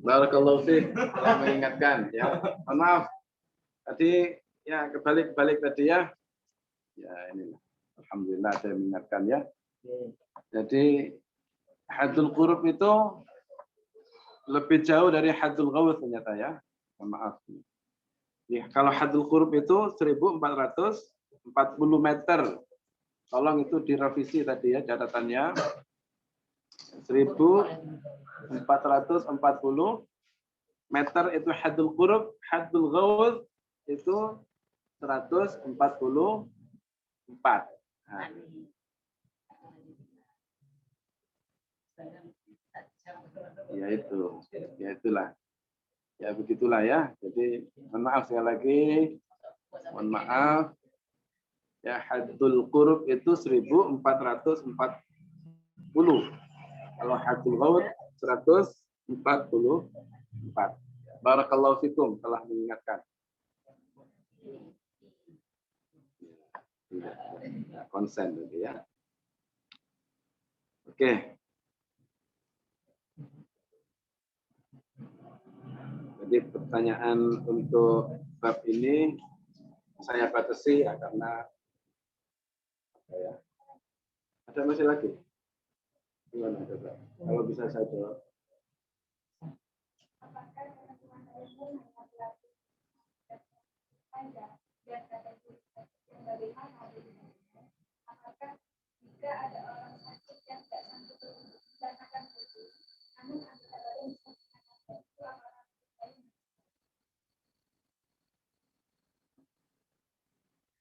Barakallahu fiik. Mengingatkan ya. Mohon maaf. Tadi ya kebalik tadi ya. Ya inilah. Alhamdulillah saya mengingatkan ya. Jadi haddul qurub itu lebih jauh dari haddul ghawth ternyata ya. Mohon maaf. Ya, kalau haddul qurub itu 1440 meter. Tolong itu direvisi tadi ya catatannya. 1440 meter itu haddul qurub, haddul ghawth itu 144. Nah. Ya itulah. Ya begitulah ya. Jadi mohon maaf sekali lagi. Mohon maaf. Ya haddul qurub itu 1440. Kalau haddul ghaud 144. Barakallahu fikum telah mengingatkan. Konsen gitu ya. Oke. Jadi pertanyaan untuk bab ini saya batasi ya karena ya. Ada masih lagi? Gimana coba? Kalau bisa saya jawab.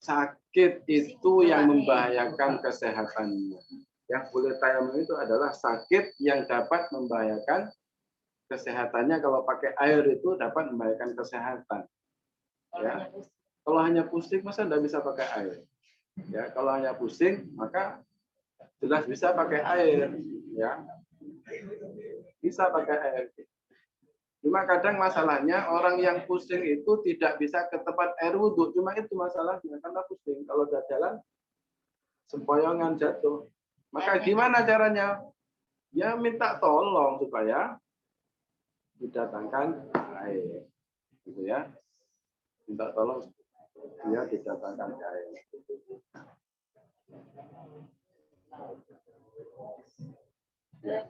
Sakit itu yang membahayakan kesehatannya. Yang boleh tayamum itu adalah sakit yang dapat membahayakan kesehatannya. Kalau pakai air itu dapat membahayakan kesehatan. Ya. Kalau hanya pusing, masa tidak bisa pakai air? Ya, kalau hanya pusing, maka jelas bisa pakai air. Ya, bisa pakai air. Cuma kadang masalahnya orang yang pusing itu tidak bisa ke tempat air wudhu. Cuma itu masalahnya karena pusing. Kalau udah jalan, sempoyongan jatuh. Maka gimana caranya? Ya minta tolong supaya didatangkan air. Gitu ya. Minta tolong dia didatangkan air. Ya.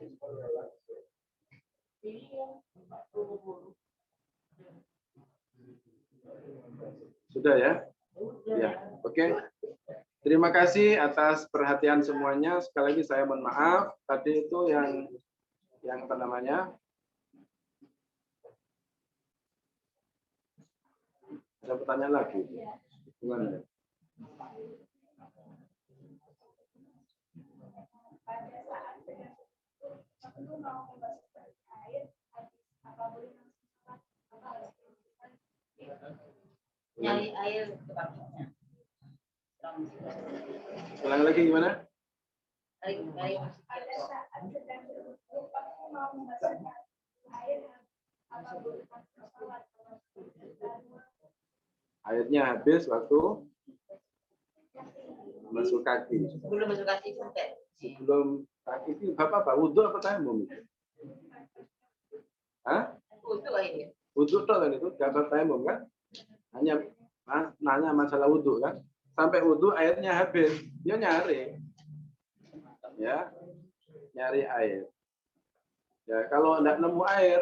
Sudah ya? Ya, oke. Terima kasih atas perhatian semuanya. Sekali lagi saya mohon maaf. Tadi itu yang apa namanya? Ada pertanyaan lagi? Gimana? Nyari air ke baginya. Ulang lagi gimana? Airnya habis waktu masuk kaki. Sebelum masuk kaki sampai. Sebelum kaki itu apa wudhu apa tayamum? Hah? Wudhu akhirnya. Wudhu toh kan itu gambar tayamum kan? Hanya nanya masalah wudhu kan? Sampai wudhu airnya habis, dia nyari, ya, nyari air. Ya kalau tidak nemu air,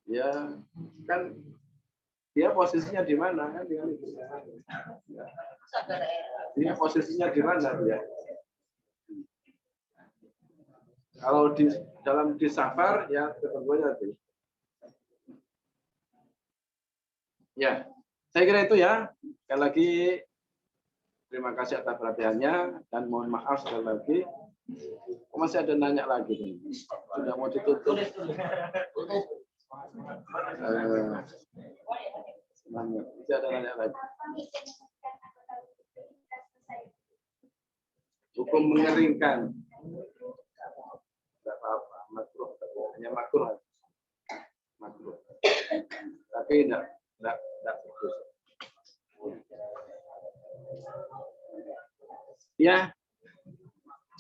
ya kan dia posisinya di mana kan? Ya. Dia posisinya di mana dia? Kalau di dalam di safar ya ketemunya itu. Ya, saya kira itu ya. Sekali lagi terima kasih atas perhatiannya dan mohon maaf sekali lagi. Masih ada nanya lagi. Sudah mau ditutup. Masih ada nanya lagi. Hukum mengeringkan. Tidak apa-apa, makruh, hanya makruh. Makruh. Tapi tidak bagus. Ya,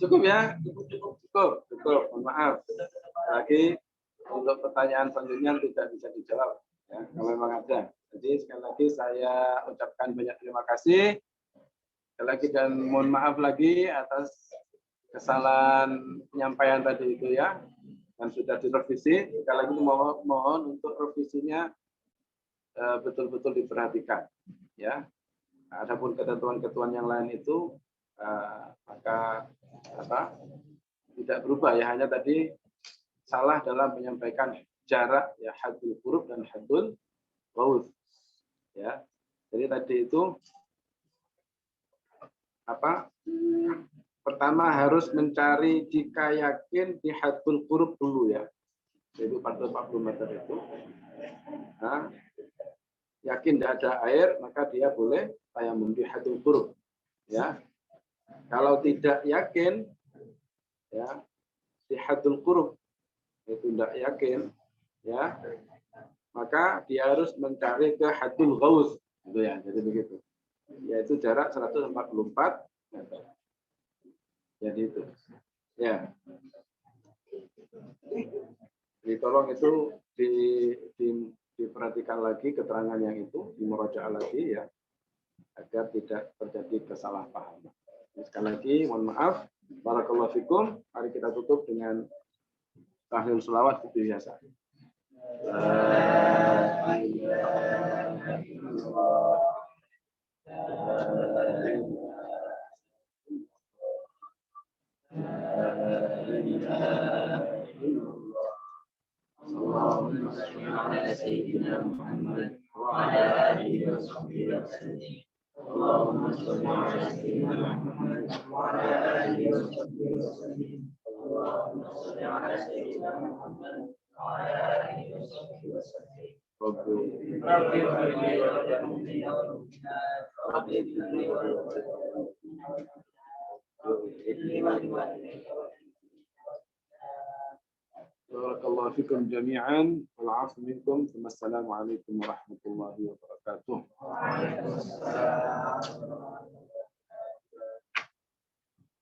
cukup ya, cukup. Mohon maaf. Lagi untuk pertanyaan selanjutnya tidak bisa dijawab. Ya, kalau memang ada. Jadi sekali lagi saya ucapkan banyak terima kasih. Sekali lagi dan mohon maaf lagi atas kesalahan penyampaian tadi itu ya. Dan sudah direvisi. Sekali lagi mohon untuk revisinya betul-betul diperhatikan. Ya. Adapun ketentuan-ketentuan yang lain itu maka tidak berubah ya, hanya tadi salah dalam menyampaikan jarak ya, haddul qurub dan haddul ghaud ya. Jadi tadi itu pertama harus mencari jika yakin di haddul qurub dulu ya. Jadi 440 meter itu. Nah, yakin tidak ada air, maka dia boleh tayamum di haddul qurub. Ya. Kalau tidak yakin, ya, di haddul qurub itu tidak yakin, ya, maka dia harus mencari ke haddul ghaus, gitu ya. Jadi begitu. Yaitu jarak 144 meter. Jadi itu. Ya. Jadi tolong itu diperhatikan lagi keterangan yang itu, dimurajaah lagi ya, agar tidak terjadi kesalahpahaman. Sekali lagi, mohon maaf. Barakallahu fikum. Mari kita tutup dengan tahlil selawat seperti biasa. Allahumma shalli ala sayyidina Muhammad wa ala alihi wa sahbihi wa sallim. Allahumma shalli ala sayyidina Muhammad wa ala alihi wa sahbihi wa sallim. Allahumma shalli ala sayyidina Muhammad wa ala alihi wa sahbihi wa sallim. Rabbi ighfirli wa yarhamni ya Rabbi ighfirli wa yarhamni. Barakallahu fikum jami'an wal 'afwu minkum. Wassalamu alaikum warahmatullahi wabarakatuh.